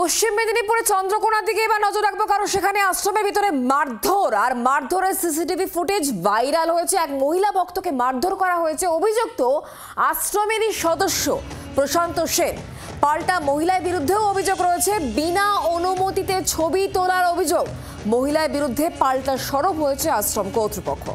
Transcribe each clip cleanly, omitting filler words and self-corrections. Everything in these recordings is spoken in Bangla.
পশ্চিম মেদিনীপুরে চন্দ্রকোনার দিকে এবার নজর রাখবো, কারণ সেখানে আশ্রমের ভিতরে মারধর আর মারধরের সিসিটিভি ফুটেজ ভাইরাল হয়েছে। এক মহিলা ভক্তকে মারধর করা হয়েছে। অভিযুক্ত আশ্রমেরই সদস্য প্রশান্ত সেন। পাল্টা মহিলার বিরুদ্ধেও অভিযোগ রয়েছে, বিনা অনুমতিতে ছবি তোলার অভিযোগ। মহিলার বিরুদ্ধে পাল্টা সরব হয়েছে আশ্রম কর্তৃপক্ষ।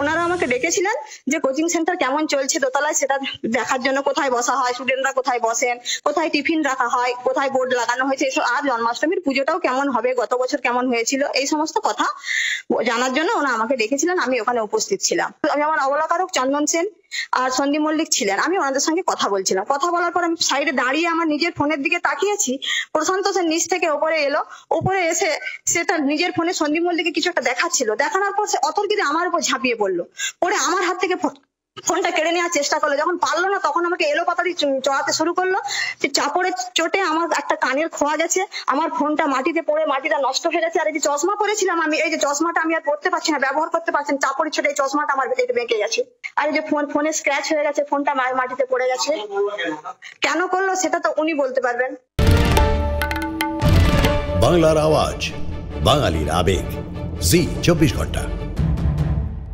ওনারা আমাকে ডেকেছিলেন যে কোচিং সেন্টার কেমন চলছে দোতলায় সেটা দেখার জন্য, কোথায় বসা হয়, স্টুডেন্টরা কোথায় বসেন, কোথায় টিফিন রাখা হয়, কোথায় বোর্ড লাগানো হয়েছে, এসব। আর জন্মাষ্টমীর পুজোটাও কেমন হবে, গত বছর কেমন হয়েছিল, এই সমস্ত কথা জানার জন্য ওনা আমাকে ডেকেছিলেন। আমি ওখানে উপস্থিত ছিলাম। আমি আমার অবলাকারক চন্দন সেন আর সন্দীপ মল্লিক ছিলেন। আমি ওনাদের সঙ্গে কথা বলছিলাম। কথা বলার পর আমি সাইডে দাঁড়িয়ে আমার নিজের ফোনের দিকে তাকিয়েছি। প্রশান্ত সেন নিচ থেকে ওপরে এলো। ওপরে এসে সে তার নিজের ফোনে সন্দীপ মল্লিককে কিছু একটা দেখাচ্ছিল। দেখানোর পর সে অতর্কিতে আমার উপর ঝাঁপিয়ে পড়লো। পরে আমার হাত থেকে ফোনটা কেড়ে নেওয়ার চেষ্টা করলো। যখন পারলো না তখন আমাকে এলো পাতাড়ি চড়াতে শুরু করলো। যে চাপড়ের চোটে আমার একটা কানের খোয়া গেছে, আমার ফোনটা মাটিতে পড়ে মাটিটা নষ্ট হয়ে গেছে। আর এই যে চশমা পরেছিলাম আমি, এই যে চশমাটা আমি আর পড়তে পারছি না, ব্যবহার করতে পারছি না। চাপড়ের চোটে এই চশমাটা আমার বেঁকে গেছে। আর এই যে ফোনে স্ক্র্যাচ হয়ে গেছে, ফোনটা মাটিতে পড়ে গেছে। কেন করলো সেটা তো উনি বলতে পারবেন। বাংলার আওয়াজ, বাঙালির আবেগ, জি 24 ঘন্টা।